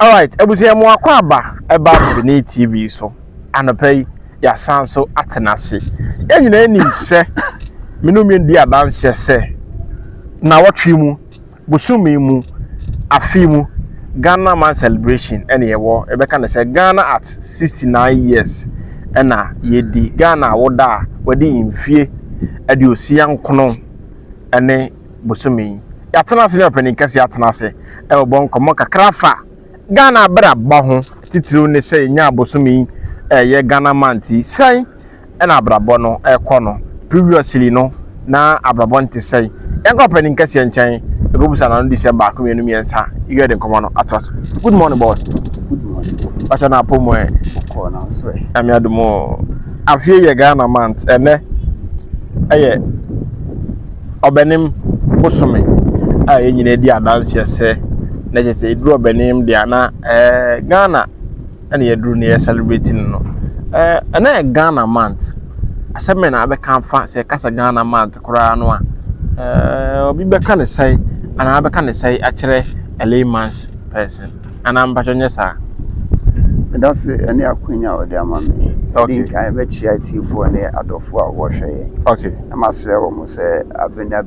All right, ebusia mo akwaba eba Benin TV so anopai ya sanso atenase. Enyina enim se menum ndi adanse se na wotwe mu busumi mu afi mu Ghana Man celebration ene yewo ebeka na se Ghana at 69 years ena yedi Ghana woda wadi imfie ade osia nkono ene busumi yatenase ne opening kase atenase e obon komo kakrafa Ghana bra ba ho titiriw ne say nya bosomi ye Ghana Man ti say na abrabo no ekono previously no na abrabo nti say enko opening kase nchen egobusa na December ko menu miensa you get nkomo no atwas. Good morning boy. Good morning. Acha na pomo e ko na so e ami adumo afie ye Ghana Man ene eye obenim bosomi a nyina di adanse se na je say dro benim dia na Ghana and ye dro ne celebrating no na Ghana month aseme na abeka fa say kasa Ghana month kura no obi beka ne say ana abeka ne say akere a layman's person ana mpacho nyesa that's any akwanya o dia mama okay kan be chia tifo ne adofo a wo hwe okay amasre wo mo say abena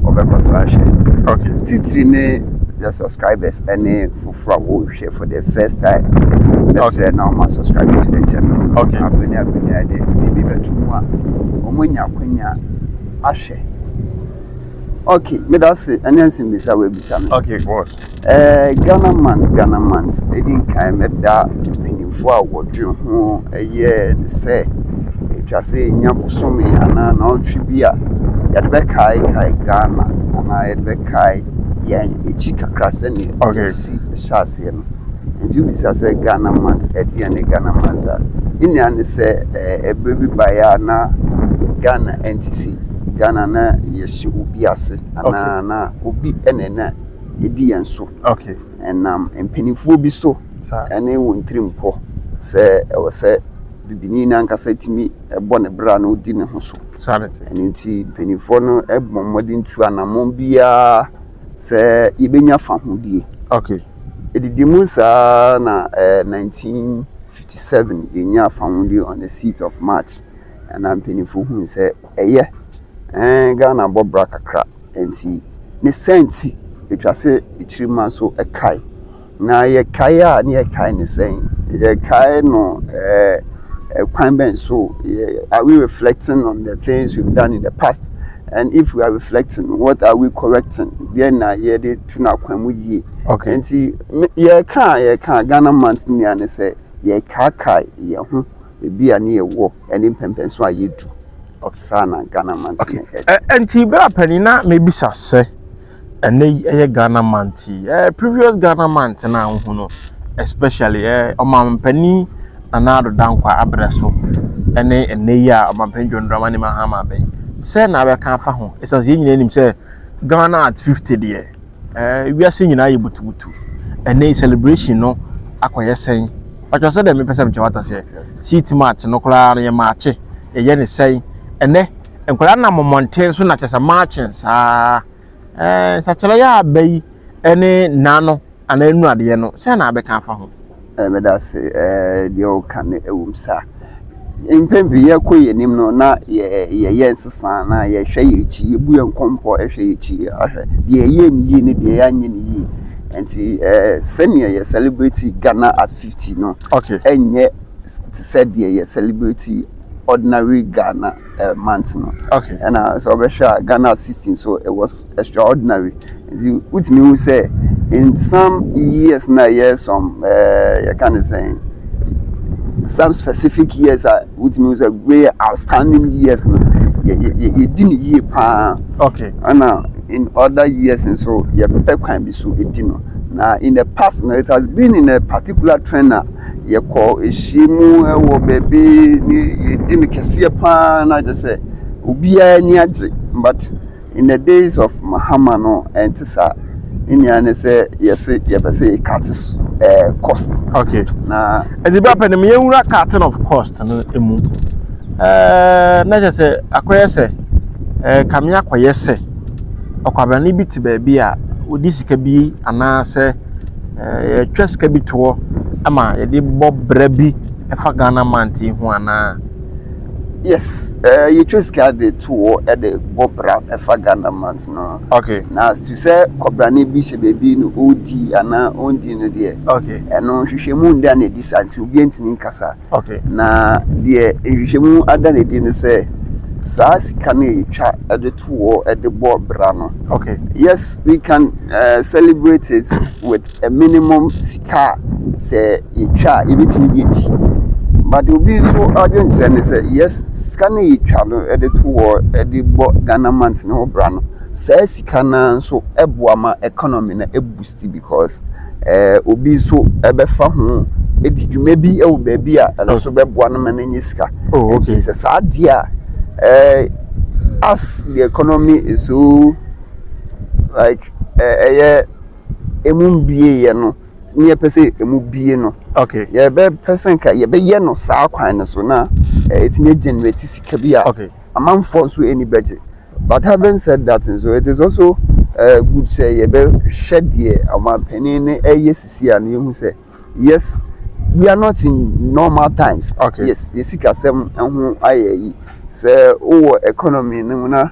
obekosra hwe okay titiri ne the subscribers any for share for the first time. Let's say now my subscribers to the channel. Okay. Abuna de bibi betumwa. Omunya kwanya ahwe. Okay, me that say anything bisa we bisa me. Okay, boss. Ghana Man edin kan me da mpinimfo a wodwe ho eye ne say twa say nya bosomi ana na otwe bia ya de be kai Ghana ana ya de be kai echi kakra ni okay shase no nti bi say Ghana Man edi ne Ghana Man da ini an say ebebi baya na Ghana NTC Ghana na yeshi obi ase ana na obi enena edi enso okay enam empenifo bi so ene wontrimpo say e wo say bibini na nkasa timi ebo ne bra na odi ne ho so sanity enti empenifo no ebomodi ntu anamon bia se ibenya fahudie okay edidi musa na 1957 yenya fahudie on the 6th of March and I'm peniful hu say eye Ghana bobra kakra enti ne senti etwa se ichirima so ekai na ye kai a ne ye kai ne sen ye kai no kwan ben so are we reflecting on the things we've done in the past? And if we are reflecting, what are we correcting? Bien na ye de tuna kwamu yi. Okay. Enti ye ka Ghana Man ni ane say ye kai ye ho ebi ani ye wo eni pempen so ayedu. Okay sana Ghana Man. Okay. Enti bra panina maybe say ene ye Ghana Man ti. Previous Ghana Man na hu no especially omampani anado dankwa abreso ene ya omampani John ni mahama be. Say na be kan fa ho it says nyina nim say Ghana at 50 there we are seeing nyina yebutubutu and celebration no akoye sen but say dem person che wata say seat match no kra na ye match ye ne say ene enkwala na momonten so na chesa matching sa sa chere ya abai ene nano ananu ade no say na be kan fa ho me da say de o kan ewum sa impembi ye koyenim no na ye nsesa na ye hwe yichi ebu ye nkompo hwe yichi ahwe de ye nyi ne de ya nyi ne yi enti senior ye celebrate Ghana at 50 no okay enye said ye celebrate ordinary Ghana month no okay and so be sure Ghana at 16 so it was extraordinary enti with me who say in some years na years some you can say some specific years with music way outstanding years you didn't year pa okay and in other years and so you can be so now in the past now it has been in a particular trainer you call shimu wo baby you didn't kesi pa na just say ubia ni age but in the days of Muhammad no and tisa in ya say yes you be say cut cost okay na the baba me yewura carton of cost no emu na je say akoye say kamia akoye say okwabani bi ti ba bi a odi sika bi ana say twes ka bi to ama ye de bo bra bi e fa Ghana manti ho ana. Yes, you just got the tour at the Bobra, a Fagana months no. Okay. Now, to say, Cobrani Bishop baby no OD and now on dinner dear. Okay. And no, she moon done it this until being to me casa. Okay. Now, dear, she moon other than didn't say, Sas can you chat at the tour at the Bobra no. Okay. Yes, we can celebrate it with a minimum car, say, you chat, if it's but you'll be so urgent and say, yes, scanning each other at the tour at the Ghana month no brano. Says can so Ebuama economy na boost because Obi so ebefa ho edid maybe e baby and also be buana maniska. Oh, okay. It's a sad dear as the economy is so like emumbie no near per se emubie no. Okay. Yeah, be person ka ye be ye no saa kwan no so na it may generate sika bia. Okay. A man for so any budget. But having said that, so it is also good say ye be shed ye a man penny yes and you say yes, we are not in normal times. Okay. Yes, you see kasem ho aye say oh economy no na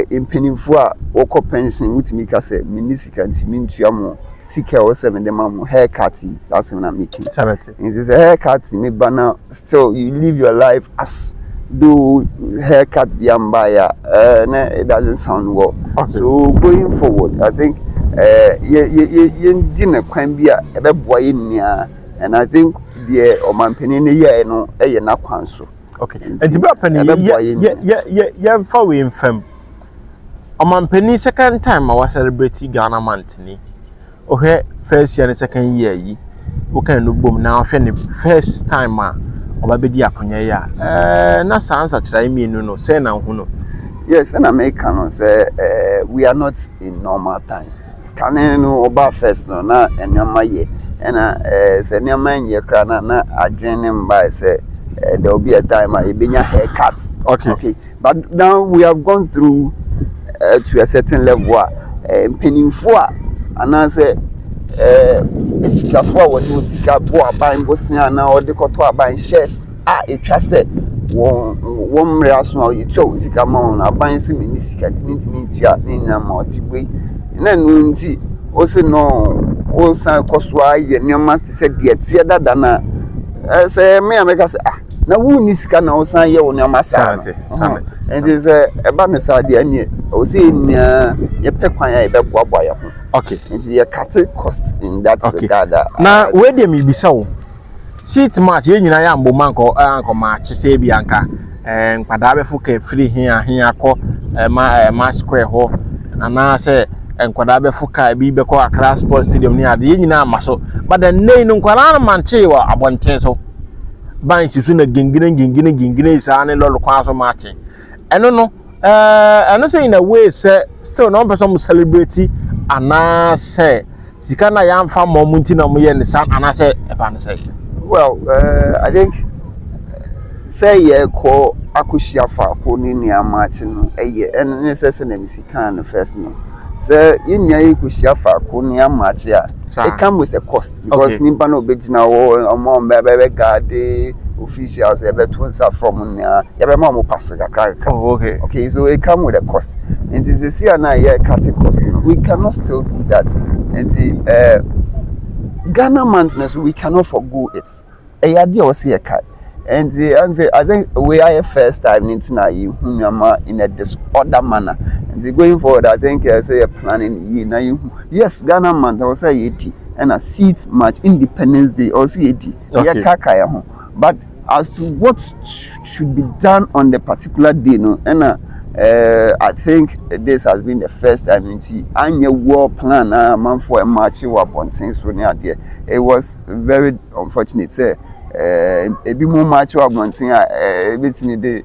impenifu a woko pension wutimi ka say minisika ntimi ntuamo sika o 7 dem am haircut that's when I'm making. It is a haircut me banner still you live your life as do haircut biambaya it doesn't sound well. Okay. So going forward I think ye dinner kwan bia e be boa ye nia and I think the omanpeni ne ye no e ye na kwan so. Okay. And the penny ye fa we mfam omanpeni second time I was celebrating Ghana month ni okay first year and second year yi we can no bom na hwe ne first time oba bedi akonya ya na sansa try me no say na hu no. Yes, and American say we are not in normal times. Can no oba first no na enyama ye and say enyama ye kra na adwenem by say there will be a time I benya haircut. Okay. Okay. But now we have gone through to a certain level penning for and I say sika for what you sika bo aban bosia na o de koto aban shares it just said one reason you to sika ma on aban se mini sika timi tia na ma otigwe na nu nti o se no o san koso aye nyama se de tie dada na say me ameka say na wu ni sika na o san ye wo nyama sa and is eba me sa de ani o se nya ye pe kwan ya e be boaboa ye ho. Okay. It's a cut cost in that regard. Now, where do you be so? Seat match, you know, I'm Bomanco, Uncle March, say Bianca, and Padabe Fuke free here, call my square hole, and I say, and Quadabe Fuka, Bibeko, a class sports stadium near the Indian muscle, but the name of Qualana Manchewa, a one tenso. Buying you soon a gingin, is an little class of marching. I don't know, I'm not saying in a way, sir, still no person celebrity. And I say, Sikana yam farm Muntina Moy and the son, and I say, upon say. Well, I think say ye call Akushia for Poninia Martin a year and necessary Sikan first no. Sir, in Yay Kushia for Ponia Martia, it comes with a cost because Nimpano Bejina or more Baby Gade officials ever twins are from Yabamo Passaga. Okay. Okay, so it comes with a cost. And this is here now, cut cost. We cannot still do that. And the Ghana mountains, we cannot forgo it. A idea was here cut. And I think we are a first time in a disorder manner. And going forward, I think I say a planning. Yes, Ghana month, I will say 80 and a seat match Independence Day also 80. Okay. But as to what should be done on the particular day, no, and I think this has been the first time in the annual war plan. Man for a match upon things so near there. It was very unfortunate. A bit more match upon thing. Bit me the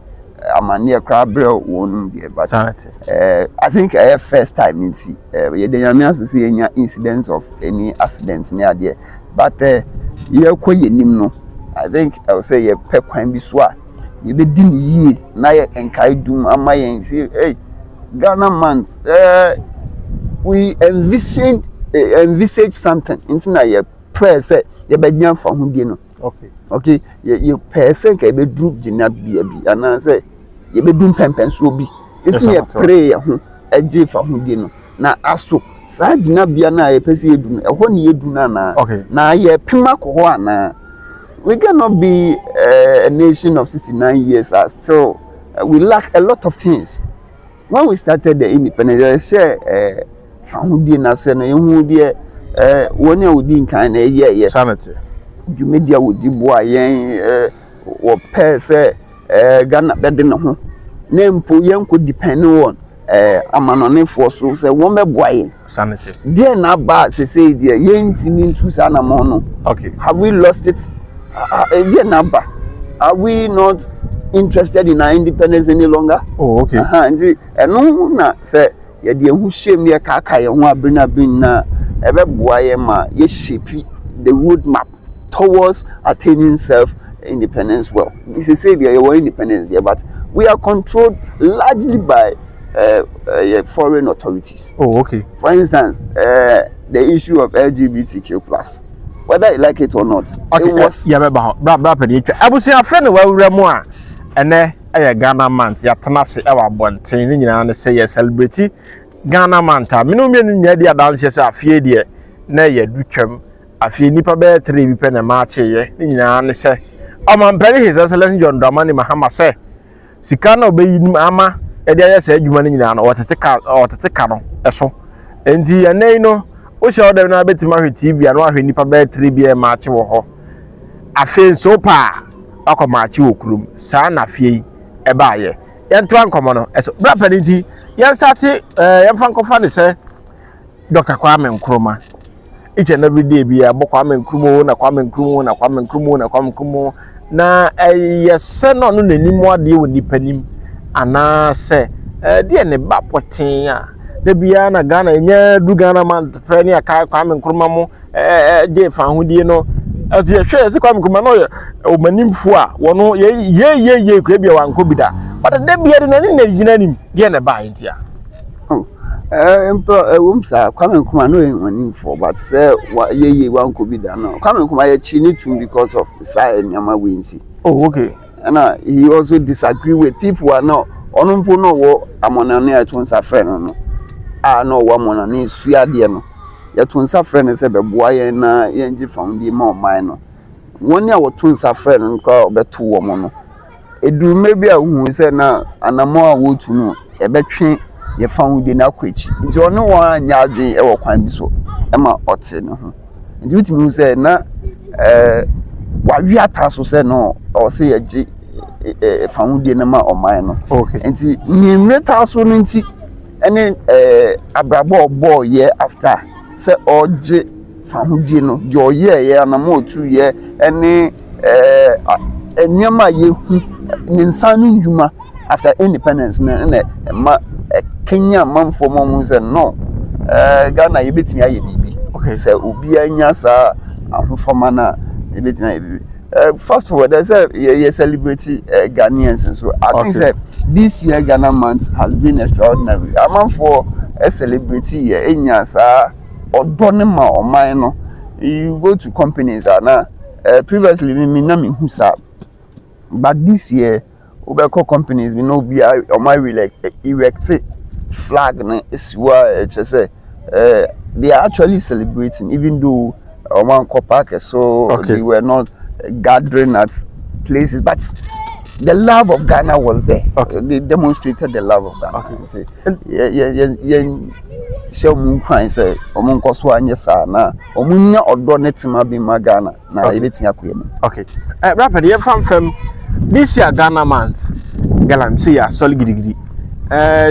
near crab won't be, but I think I have first time in see. The see any incidents of any accidents near there, but you quite no. I think I will say a pep can be swat. You be dim ye, na and Kaidum, and my and say, hey, Ghana month, we envisioned envisage something into na ye prayer say ye be nya fa ho die no okay ye person ka be drum gina bia bi ana say ye be dum pempen so bi into ye pray ho eje fa ho die no na aso sa gina bia na ye pese ye dum e ho ne ye dum na ye pima ko ho ana we cannot be a nation of 69 years as still we lack a lot of things. When we started the independence, I share found in us and you dear one year would in kind of yeah sanity. You media would do boy or pair say Ghana better no name for young could depend on a man on for so say one boy sanity. Dear na bad say dear young team to Sana Mono. Okay. Have we lost it? Dear number. Are we not interested in our independence any longer? Oh, okay. And no na say ye de hu shame ye kaka ye ho abrina bin na ebe boa ye ma ye shape the roadmap towards attaining self independence. Well, this is say there were independence there, but we are controlled largely by foreign authorities. Oh, okay. For instance, the issue of LGBTQ plus. Whether you like it or not, okay, it was bra pedi abusi afre ne wa wura mu a ene Ghana month ya tenase e wa bonten ni nyina ne say celebrate Ghana month a menu mienu nya dia dance say afie de na ye dutwam afie nipa be 3 bi pe na ma cheye ni nyina ne say omampere his excellence John Dramani Mahama say sika na obeyinim ama e de say adwuma ni nyina na oteteka no eso enti ene no o sha dem na betima hwe TV anu ahwe nipa be 3 bi ma che wo ho afen so pa akoma chi wo kurum sa na fie e ba ye yento ankomo no eso bra paniti yan start yan fan kofa ne se Dr. Kwame Nkrumah each and every day bi ya Kwame Nkrumah na Kwame Nkrumah na Kwame Nkrumah na Kwame Nkrumah na yese no no nanim ade wo nipanim ana se de ne ba poten a de bia na Ghana nya du Ghana man pe ne aka Kwame Nkrumah mo je fa hodie no ati hwe se Kwame Nkrumah no o manimfo a wono ye kwa bia wanko bida but de bia de na ni gina nim de ne ba ntia sa Kwame Nkrumah no manimfo but say ye wanko bida no Kwame Nkrumah ye chi ni too because of say nyama winsi. Oh, okay. And he also disagree with people are not onumpo no wo amona ne atonsa friend no no wo amona ne suade no ya tonsa friend se beboa ye na ye ngi found ma o man no woni a wo tonsa friend nko obeto wo mo no edu mebi a hu se na anamo a wo tu no e betwe ye found na kwachi nti ono wo anya adwen e wo kwan bi so e ma ote no ho nti utimi hu se na wawi ataso se no o se ye gi found na ma o man no okay nti nimre taso no nti ene abrabo obo ye after se oje found no jo ye anamo otu ye ene enyama ye hu ninsanu njuma after independence na ma Kenya manfo mo se no Ghana ye betimi aye bibi okay se obi anya sa ahofoma na ye betimi aye bibi first of all there's a celebrity Ghanaians and so I think that this year Ghana month has been extraordinary among for a celebrity year enya sa odone ma o man no you go to companies na previously me na me hu sa but this year obeko companies we no be o my erect flag na iswa say they are actually celebrating even though Oman Park so okay. They were not gathering at places but the love of Ghana was there. Okay. They demonstrated the love of Ghana. Okay. So mun kwan say omun koso anye sa na omunya odo netima bi Ghana na ebetimi akoye no. Okay. Rapid ye fam this year Ghana month galam say ya solid gidigidi.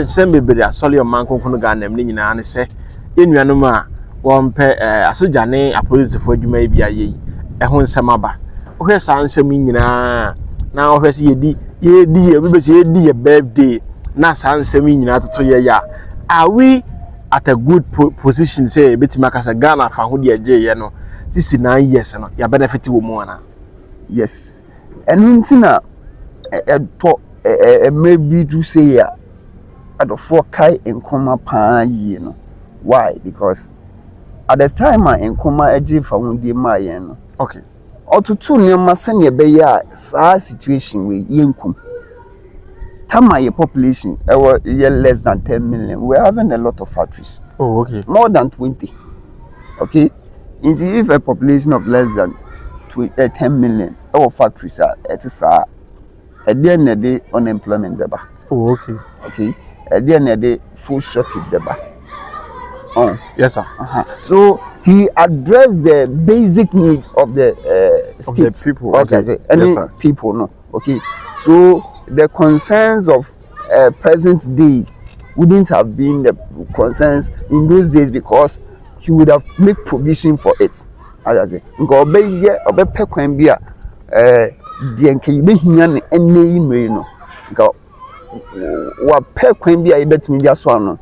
Sembe be ya solid man konkunu Ghana m ni nyina ne se enuanom a won pe asoja ne apolitifo adwuma bi aye ho nsem aba. Ohwe sa nsem nyina na ohwe se yedi be se yedi ye birthday na sa nsem nyina toto ye ya. Are we at a good position say betima kasa Ghana fa ho de aje ye no 69 years no ya benefit wo mu ana? Yes. And ntina maybe to say ya adofo kai enkoma pa yi no. Why? Because at the time in Nkoma eji fawundi ma yen no. Okay. Otutu nneema sene be ya saa situation we yenkum. Tama your population less than 10 million. We're having a lot of factories. Oh, okay. More than 20. Okay. If a population of less than 10 million, our factories are at the end of the day unemployment beba. Oh, okay. Okay. At the end of the day full shortage beba. Oh. Yes, sir. So he addressed the basic need of the state. Of the people. Okay. Okay. Any Yes, sir. people, no. Okay. So the concerns of present day wouldn't have been the concerns in those days because he would have made provision for it. As I say, because obe pekwan bi a de nke ibe hia ne ene imre no. Because wa pekwan bi a ibetimi dia so ano.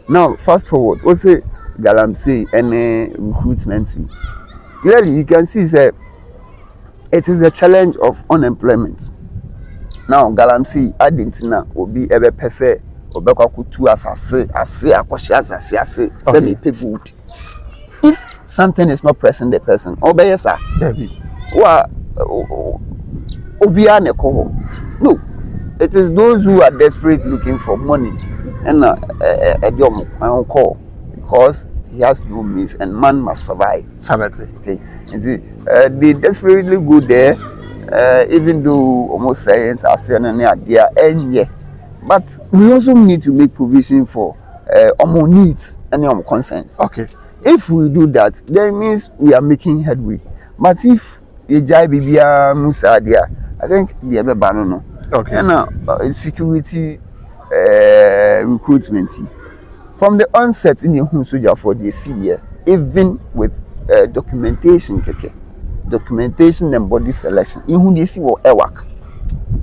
Now fast forward, we say Galamsey any recruitment. Clearly you can see that it is a challenge of unemployment. Now Galamsey adentina obi ebe pese obekwa kutu asase akwahye asase say me pay good. If something is not pressing the person, obey sir. Wa obia ne ko. No, it is those who are desperate looking for money and call because he has no means and man must survive. Sanity. Okay, and see, they desperately go there. Even though almost science are saying any idea, and yeah, but we also need to make provision for our needs and our concerns. Okay. If we do that, that means we are making headway. But if you jai bibia musa dia, I think the other banana. Okay. And security recruitment from the onset in the home soldier for the year, even with documentation keke. Documentation and body selection. In whom they see what work.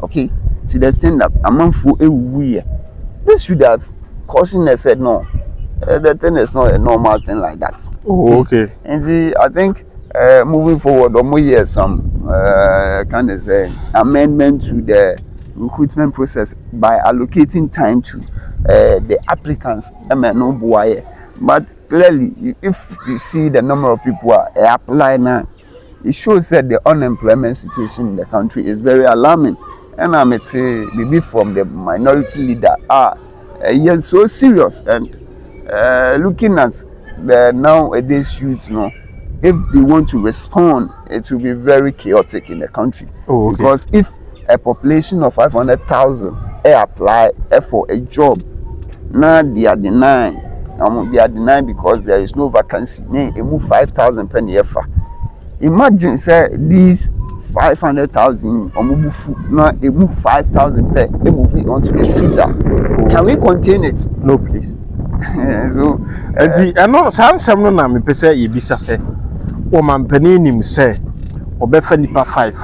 Okay, to the extent that a month for a year, this should have causing us said no. The thing is not a normal thing like that. Oh, okay. And see, I think moving forward, or years some kind of say amendment to the recruitment process by allocating time to the applicants. But clearly, if you see the number of people are applying now, it shows that the unemployment situation in the country is very alarming. And I may say, maybe from the minority leader, yes, so serious. And looking at the nowadays youths, no, if they want to respond, it will be very chaotic in the country. Oh, okay. Because if a population of 500,000 apply for a job, now they are denying. They are denying because there is no vacancy. They move 5,000 per year. Imagine say these 500,000 now they move 5,000 per they move it onto the street. Can we contain it? No, please. So and no some no na me pese e bisa say o man panin nim say obefa nipa 5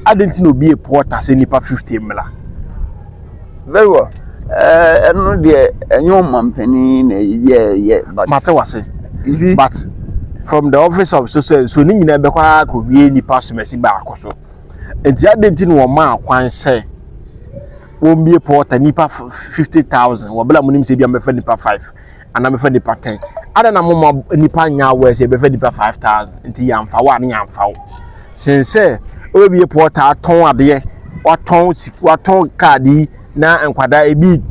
adenti no be a porter say nipa 50 mla. Very well. And no there enyo man panin yeah but Mate wase. you see, But from the office of so ni nyina be kwa ko wie nipa somasi ba akoso. Enti adenti no ma kwan say won be porter nipa 50,000 wo bla munim say bia me fa nipa 5 ana me fa nipa 10 ada na mo nipa nya we say be fa nipa 5,000 enti yamfa wa ne yamfa wo sense o be porter aton ade waton card na enkwada ebi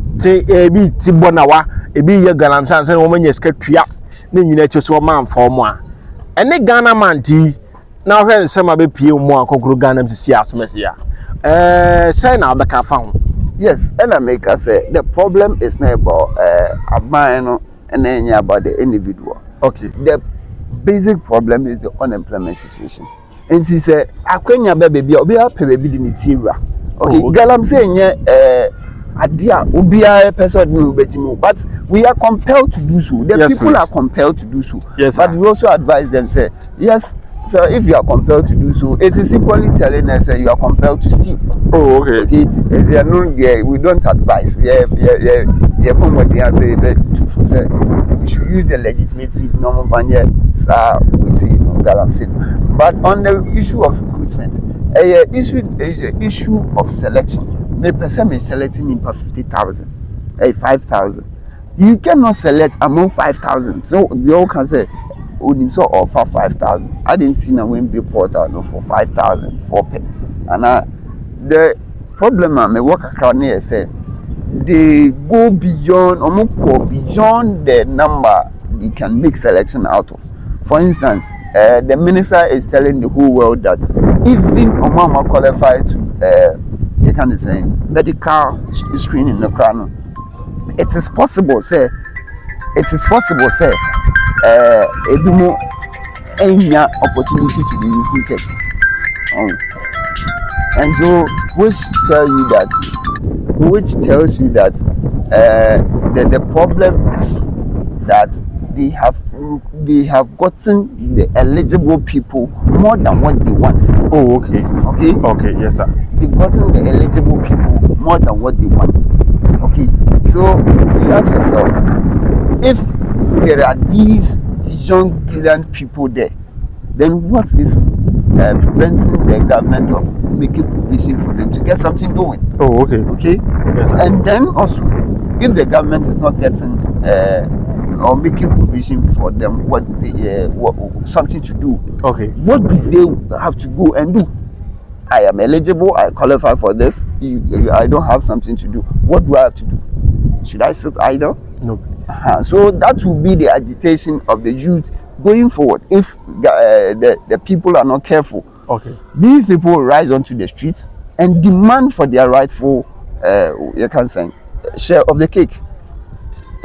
ti bonawa ebi ye galamsan say wo manya skatua na nyina che so man fa mo a ene Ghana man ti na hwe nsema be pie mo akokoro Ghana msisi asomese ya say na abeka fa ho. yes, and I make us say the problem is not about a man and then about the individual. Okay. The basic problem is the unemployment situation. And she said, I can't baby, I'll be happy baby in the okay, girl, I'm saying, idea will be a person, but we are compelled to do so. The people are compelled to do so. Yes, but we also advise them, say, yes. So if you are compelled to do so, it is equally telling us that you are compelled to steal. Oh, okay. Okay. They are not, we don't advise. Yeah. What they are saying, we should use the legitimate normal van. So we see Galamsey. But on the issue of recruitment, is an issue of selection. The person is selecting in 50,000, 5,000. You cannot select among 5,000. So you all can say only so offer 5,000. I didn't see no when be portal no for 5,000 for pay. And the problem I work across near say they go beyond beyond the number they can make selection out of. For instance, the minister is telling the whole world that even Omama qualified to they can say medical screening in the crown. It is possible, say. Any opportunity to be recruited. And so, which tells you that the problem is that they have gotten the eligible people more than what they want. Oh, okay. Okay, yes, sir. They've gotten the eligible people more than what they want. Okay, so you ask yourself, if there are these young brilliant people there, then what is preventing the government of making provision for them to get something going? Oh, okay. Okay, yes, sir. And then also, if the government is not getting or making provision for them something to do, okay, what do they have to go and do? I am eligible, I qualify for this, I don't have something to do. What do I have to do? Should I sit idle? No. So that will be the agitation of the youth going forward if the people are not careful. Okay. These people will rise onto the streets and demand for their rightful share of the cake.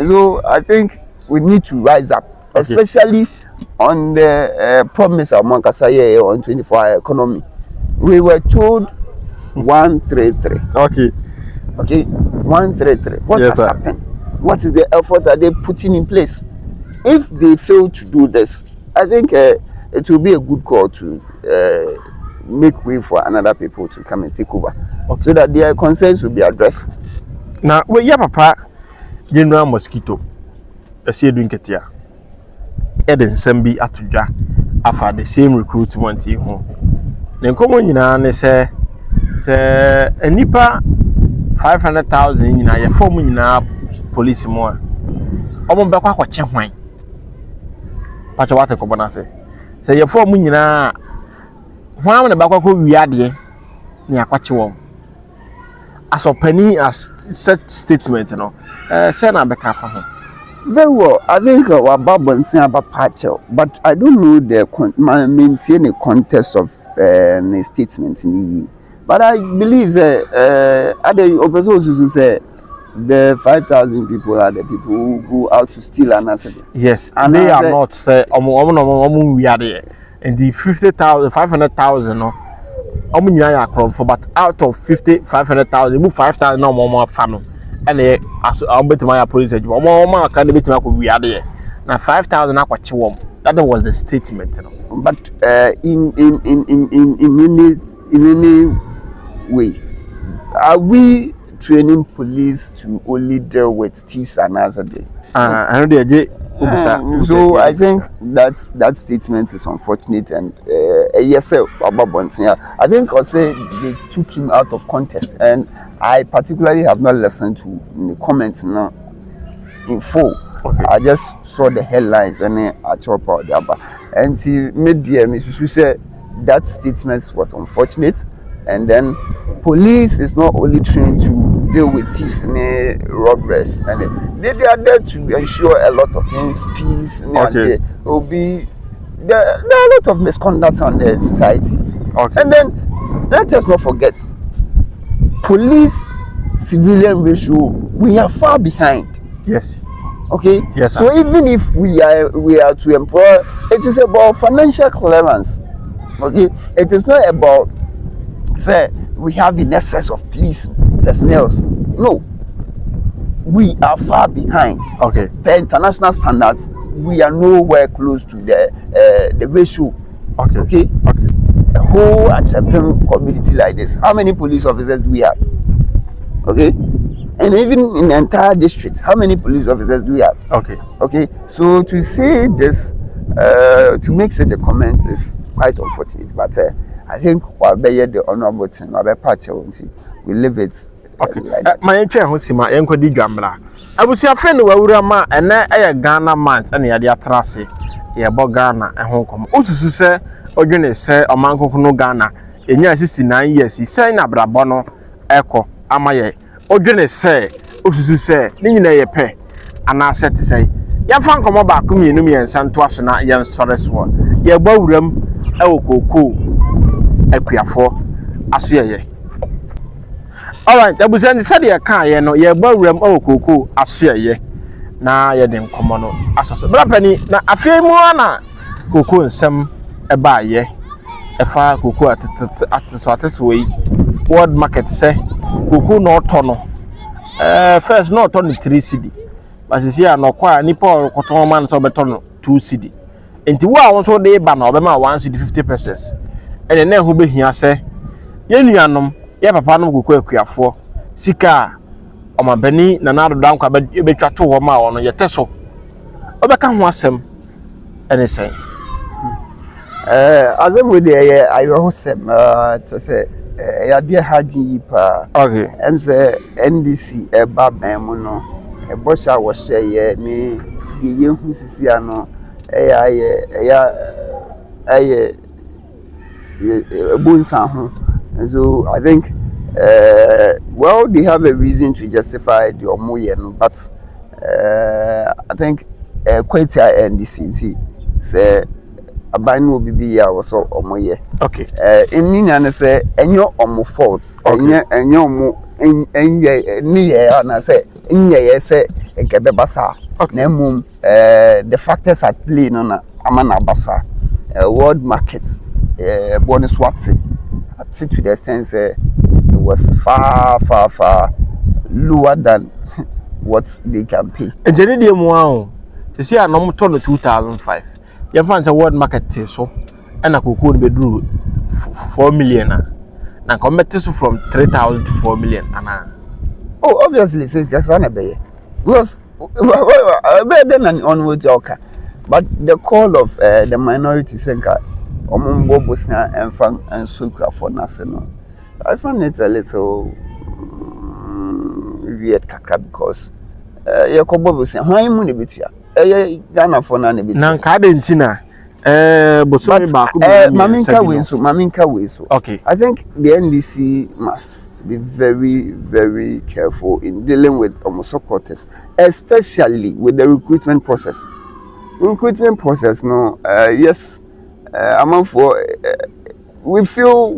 So I think we need to rise up, especially on the promise of Mankasaye on 24-hour economy. We were told 133. Okay, 133. What has happened? What is the effort that they're putting in place? If they fail to do this, I think it will be a good call to make way for another people to come and take over, so that their concerns will be addressed. Now, papa, General Mosquito, a sea drink here. Eden Sembi Atuja, after the same recruitment in home. Then come on, say a nipa 500,000 in a form in police more. Omo bekwa kwa chehwan. Pacha wate ko bona say your form nyina hwan na bekwa ko wiade na akwache won. As opani as such statement no say na beka fa ho. Very well. I think about saying about Pacho, but I don't know the maintain the context of the statement in the. But I believe that other opposers who say the 5,000 people are the people who go out to steal an asset. Yes, and they are not say we are there. And the 50,000, 500,000 no. For but out of 500,000, move 5,000 no more family. And I'll bet my police agent. More can be to we are there. Now 5,000 that was the statement. But in any way, are we training police to only deal with thieves and other day? So I think that statement is unfortunate, and yes, sir, I think also they took him out of context, and I particularly have not listened to the comments now in full. Okay. I just saw the headlines and I chop out the other. And he made the Mrs. said that statement was unfortunate, and then police is not only trained to deal with thieves and robbers, and they are there to ensure a lot of things, peace, and there will be there are a lot of misconduct on the society. Okay. And then let us not forget, police civilian ratio, we are far behind. Yes. Okay. Yes. So even if we are to employ, it is about financial clearance. Okay. It is not about say we have in excess of police personnel. No. We are far behind. Okay. Per international standards, we are nowhere close to the ratio. Okay. Okay. Okay. A whole champion community like this, how many police officers do we have? Okay. And even in the entire district, how many police officers do we have? Okay. Okay. So to say this, to make such a comment is quite unfortunate. But I think the honorable thing, we leave it. Okay. My entry Hosima, Enkodi Gambra. I would say a friend who will ma and a Ghana month and the Atrasi. ye bo Ghana ehon komo osusu se odwene se omankoko no Ghana enya 69 years se na brabo no eko amaye odwene se osusu se ni nyina ye pe ana set say ya fa nkomo ba ko mienu miensa nto aso na ye nsore so ye gba wuram ewo koko akuafo aso ye alright abusa ndi sade ye kan ye no ye gba wuram ewo koko aso ye na ye de nkomo no asoso bra pani na afei mu ana koko nsem eba ye efa koko ateso yi world market say koko no to no first no to no 3 cedi basisi ya no kwa nipa koton man so beto no 2 cedi enti wo a won so de ba na obema 1 cedi 50 pesos ene na ho behia se ye nuanom ye papa no koko akuafo sika omabani na na dodan kwa betwa to ho ma wono yete so obeka ho asem ene sen azem we dey ayo sem to say ya dia hadwi pa okay em say NDC eba ban mu no e bosha wo sheye ni ye hu sisi ano aye bunsa ho. So I think well, they have a reason to justify the omoye no, but I think quite NDC say aban no bibi ya was omoye. Okay. In nina say enyo omo fault, enyo omo enye ni ye na say enye say enkebe basa. Na mum the factors at play no na amana basa. World market bonus watsi to the extent it was far lower than what they can pay. Ejeni die mu ahụ to see anom to no 2005 ye fan say world market so na koko no beduru 4 million na come so from 3,000 to 4 million ana. Oh, obviously say kasana be because then on what okay, but the call of the minority senka omumbo bosna enfan and sukra for national. I find it a little weird kakra because yakobo bosna hwan mu ne betua Ghana for na ne betua na nka de ntina bosori ba ko maminka we so okay. I think the NDC must be very, very careful in dealing with supporters, especially with the recruitment process. Recruitment process, no, yes, among for we feel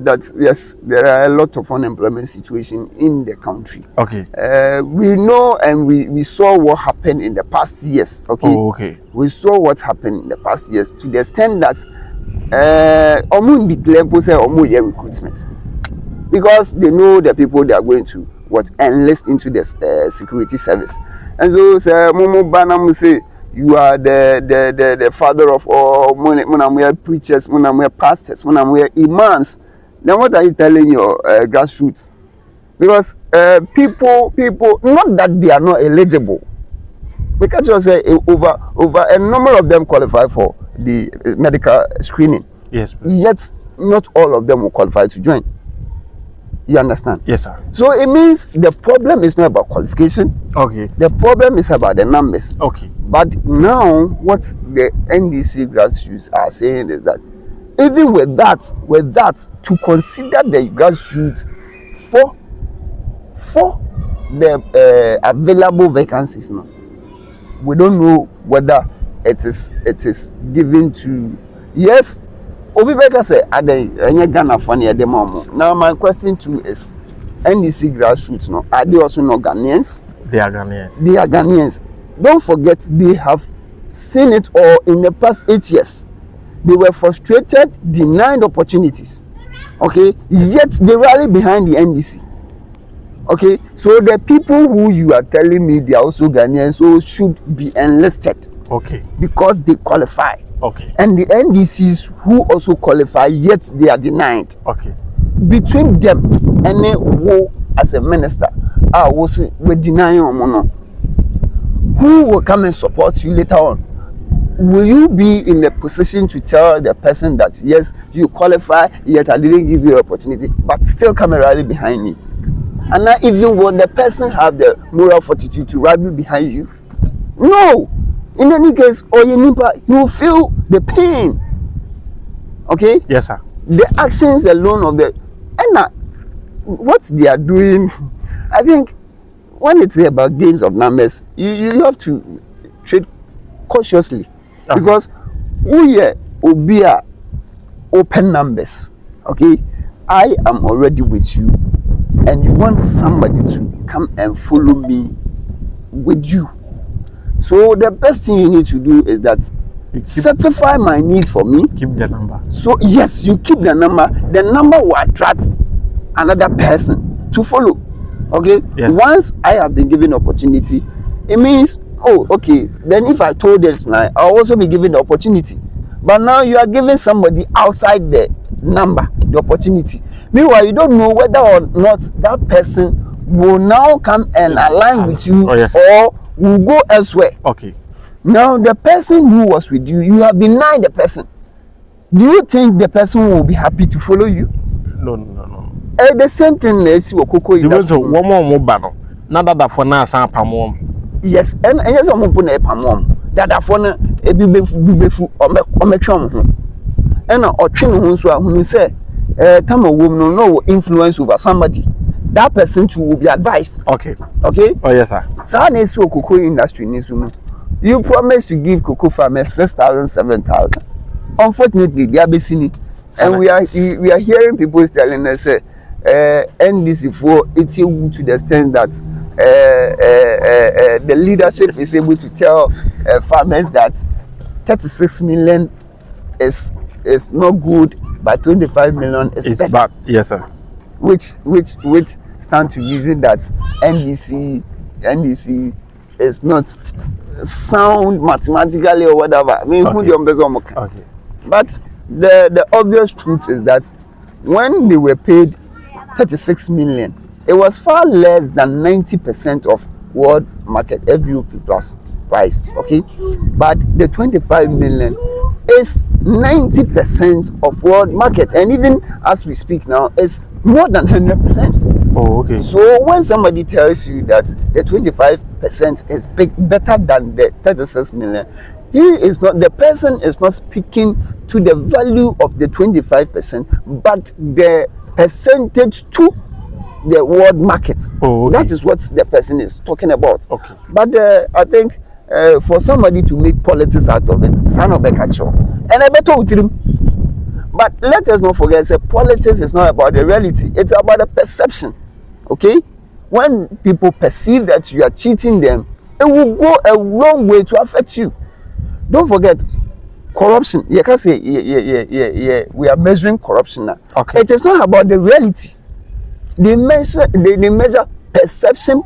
that yes, there are a lot of unemployment situation in the country. Okay. We know and we saw what happened in the past years. Okay. Oh, okay. We saw what happened in the past years to the extent that omu declare recruitment because they know the people they are going to enlist into the security service. And so say Momo Banam say you are the father of all Munamwe preachers, Munamwe pastors, Munamwe imams. Then what are you telling your grassroots? Because people not that they are not eligible. We can just say over a number of them qualify for the medical screening. Yes. Yet not all of them will qualify to join. You understand? Yes, sir. So it means the problem is not about qualification. Okay. The problem is about the numbers. Okay. But now what the NDC grassroots are saying is that even with that, to consider the grassroots for the available vacancies now, we don't know whether it is given to yes. Obi Beka say ade Ghana for near the mom. Now my question too is NDC grassroots no are they also not Ghanaians? They are Ghanaians. They are Ghanaians. Don't forget they have seen it all in the past 8 years. They were frustrated, denied opportunities. Okay, yet they rally behind the NDC. Okay, so the people who you are telling me they are also Ghanaians, so should be enlisted. Okay. Because they qualify. Okay. And the NDCs who also qualify, yet they are denied. Okay. Between them and who as a minister we denying Omono. Who will come and support you later on? Will you be in a position to tell the person that yes, you qualify, yet I didn't give you an opportunity, but still come and rally behind me? And not even will the person have the moral fortitude to rally behind you? No! In any case, or you will feel the pain. Okay? Yes, sir. The actions alone of the and what they are doing, I think when it's about games of numbers, you have to trade cautiously. Because we will be open numbers. Okay? I am already with you, and you want somebody to come and follow me with you. So the best thing you need to do is that certify my need for me. Keep the number. So yes, you keep the number. The number will attract another person to follow. Okay. Yes. Once I have been given opportunity, it means, oh, okay. Then if I told it now, I'll also be given the opportunity. But now you are giving somebody outside the number the opportunity. Meanwhile, you don't know whether or not that person will now come and align with you, or will go elsewhere. Okay. Now, the person who was with you, you have denied the person. Do you think the person will be happy to follow you? No. The same thing let's see what Coco industry. One more mobile. Not that for now, some pamom. Yes, and yes, I'm going to pamom. That for now, a bibefu or metron. And or chin who say, Tama woman no influence over somebody. That person too will be advised. Okay. Okay? Oh, yes, sir. So, I need to cocoa industry needs to know. You promised to give cocoa farmers 6,000, 7,000. Unfortunately, they are busy. And we are hearing people telling us, NDC for it's to the extent that the leadership is able to tell farmers that 36 million is not good, but 25 million is better. Bad. Yes, sir. Which stand to reason that NDC is not sound mathematically or whatever. I mean, okay. But the obvious truth is that when they were paid 36 million, it was far less than 90% of world market FBOP plus price. Okay, but the 25 million is 90% of world market, and even as we speak now, it's more than 100%. Oh, okay. So when somebody tells you that the 25% is better than the 36 million, the person is not speaking to the value of the 25%, but the percentage to the world market. Oh, okay. That is what the person is talking about. Okay. But I think for somebody to make politics out of it, son of a catcher, and I better with him. But let us not forget, politics is not about the reality; it's about the perception. Okay, when people perceive that you are cheating them, it will go a long way to affect you. Don't forget, corruption. You can say, we are measuring corruption now. Okay. It is not about the reality. They measure perception,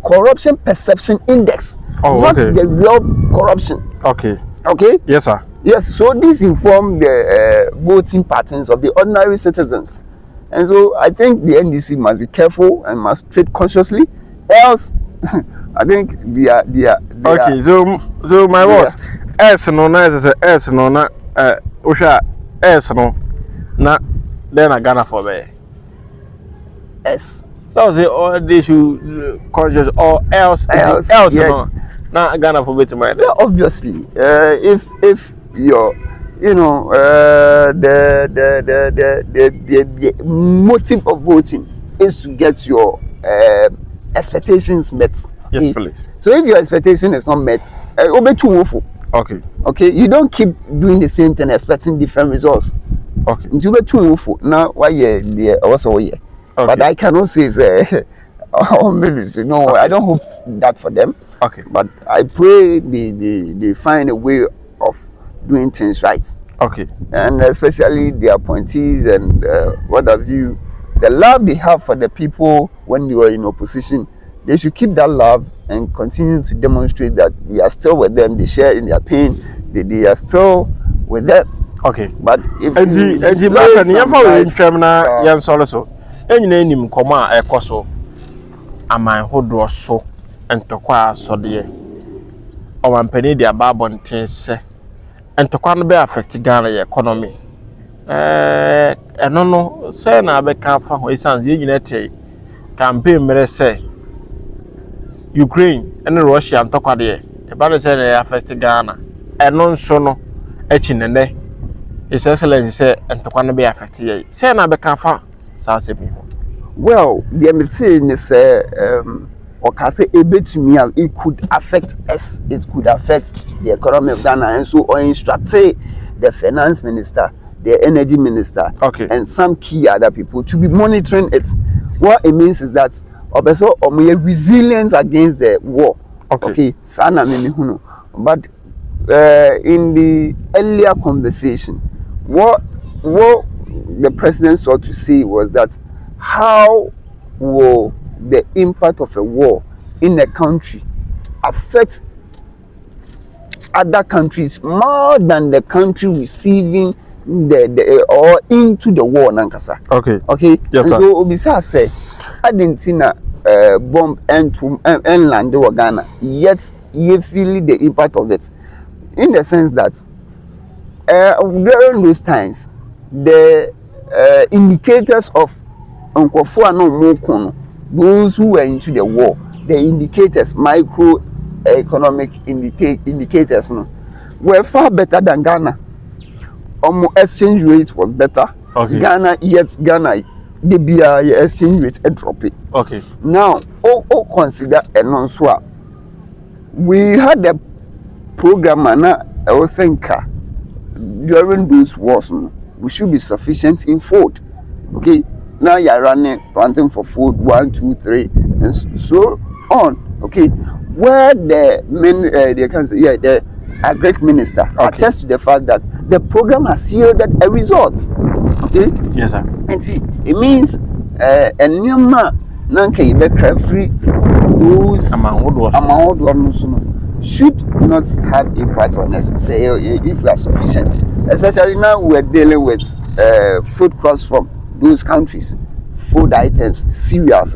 corruption perception index, not the real corruption. Okay. Okay. Yes, sir. Yes. So this inform the voting patterns of the ordinary citizens, and so I think the NDC must be careful and must trade consciously, else I think they are. Okay. So my boss, S no na S no na Osha S no na then I Ghana for me. S. So say all they should conscious or else yes. No na Ghana for better mind. So obviously, if your the motive of voting is to get your expectations met. Yes, please. So if your expectation is not met, obey too woeful. Okay. Okay, you don't keep doing the same thing expecting different results. Okay. You be too woeful. Now why the also here. Okay. But I cannot say no, I don't hope that for them. Okay. But I pray they find a way of doing things right. Okay. And especially the appointees and what have you, the love they have for the people when they were in opposition, they should keep that love and continue to demonstrate that they are still with them, they share in their pain, they are still with them. Okay. But if enyina koma ekoso aman hodo so entokwa asode o wampani dia babonten se entokwa no be affect Ghana economy eno no se na abeka fa ho essence enyina tey campaign mere se Ukraine and Russia entokwa de but say they affect Ghana. And non so no echinene. His Excellency say entokwa be affect ye. Say na be kan fa sa se people. Well, the MT is or can say it could affect us, it could affect the economy of Ghana, and so or instruct the finance minister, the energy minister, and some key other people to be monitoring it. What it means is that also resilience against the war. Okay, sana mimi huno. But in the earlier conversation, what the president sought to say was that how will the impact of a war in a country affect other countries more than the country receiving the or into the war nankasa. Okay. Yes, and so obisa say Argentina bomb and land over Ghana, yet you feel the impact of it in the sense that during those times the indicators of those who were into the war, the indicators, microeconomic indicators, were far better than Ghana. Exchange rate was better. Ghana, the exchange rate a drop it. Now, consider a non-swap. We had a program during those wars. We should be sufficient in food. Okay. Now you're running planting for food 1, 2, 3, and so on. Okay, where the the agric minister attests to the fact that the program has yielded a result. Okay. Yes, sir. And see, it means and nyama nanka ibekra free those should not have impact on us. Say if we are sufficient, especially now we are dealing with food crops from those countries, food items, cereals,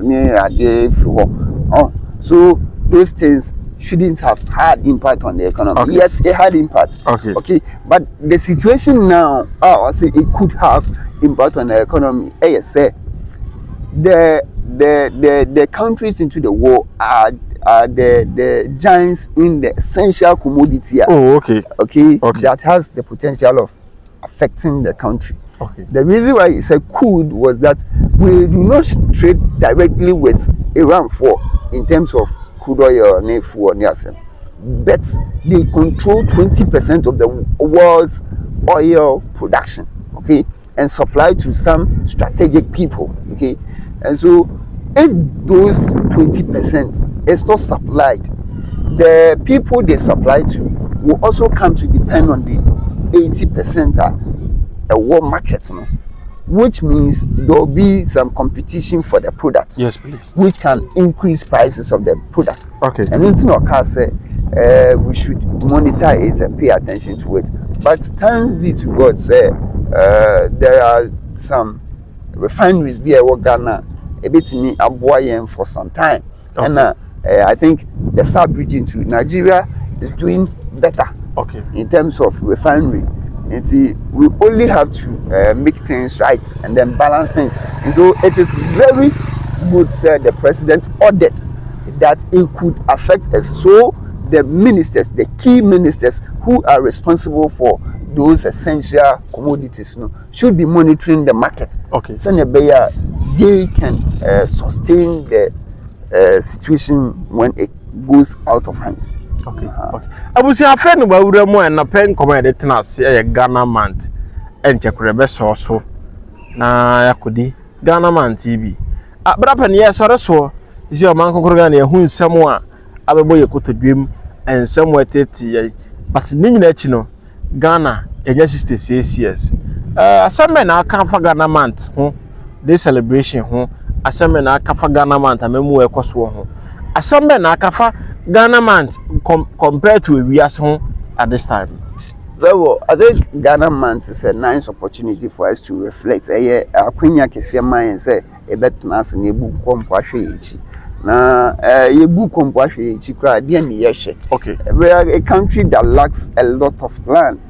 so those things shouldn't have had impact on the economy. Yet it had impact. Okay. But the situation now, I say it could have impact on the economy. Yes, the countries into the war are the giants in the essential commodity. Okay. That has the potential of affecting the country. The reason why it's a could was that we do not trade directly with Iran in terms of crude oil and food, but they control 20% of the world's oil production, and supply to some strategic people, and so if those 20% is not supplied, the people they supply to will also come to depend on the 80% a war market, which means there will be some competition for the products. Yes, please. Which can increase prices of the products. And it's not say we should monitor it and pay attention to it. But thanks be to God, say there are some refineries be a Ghana a bit me aboying for some time. And I think the sub region to Nigeria is doing better. In terms of refinery. And see, we only have to make things right and then balance things. And so it is very good, sir, the president ordered that it could affect us. So the ministers, the key ministers who are responsible for those essential commodities, should be monitoring the market. So they can sustain the situation when it goes out of hands. Abusi afa no bawura mu na pen command tenase Ghana Mant enchekurebe so na yakodi Ghana Mant TV abrapa ne yesore so isi o man kokoro Ghana ehu nsem a abebo yekotodwem ensem ateti but ni nyina achi no Ghana enya 66 years asame na aka fa Ghana Mant ho this celebration ho asame na aka fa Ghana Mant amemu ekoso ho asame na aka fa Ghana Mant compared to a year's home at this time. Well, I think Ghana Mant is a nice opportunity for us to reflect. Quenya Kesiama and say a bet nas and a book compassion. Now, a book compassion, we are a country that lacks a lot of land.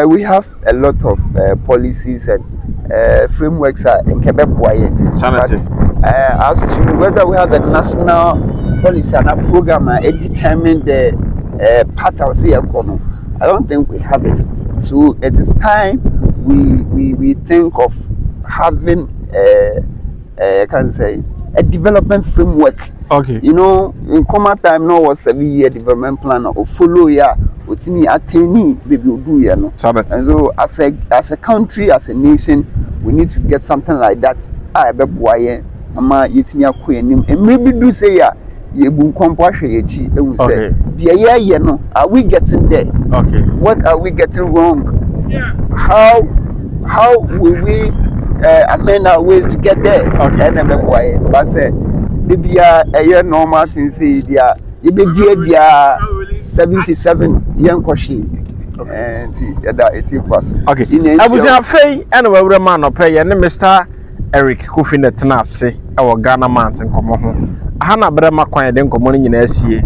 We have a lot of policies and frameworks in Quebec. But as to whether we have a national policy and a program, it determines the part of the economy. I don't think we have it. So it is time we think of having I can say a development framework. Okay. You know, in common time now was 7-year development plan or follow ya utimi attain baby do ya no. And so as a country, as a nation, we need to get something like that. I be boy ama yetimi akoyanim and maybe do say ya ye bu nkompo ahwe yechi e hu say the ye no, are we getting there? Okay. What are we getting wrong? Yeah. How will we amend our ways to get there? Okay. And boy but say the bia a normal thing say dia you be dia 77 young koshi and that it was okay. Abuja fei and we were man of pay and Mr. Eric Kofi Netanase our Ghana mountain come home. Hana Brema Kwan den komo nyina asie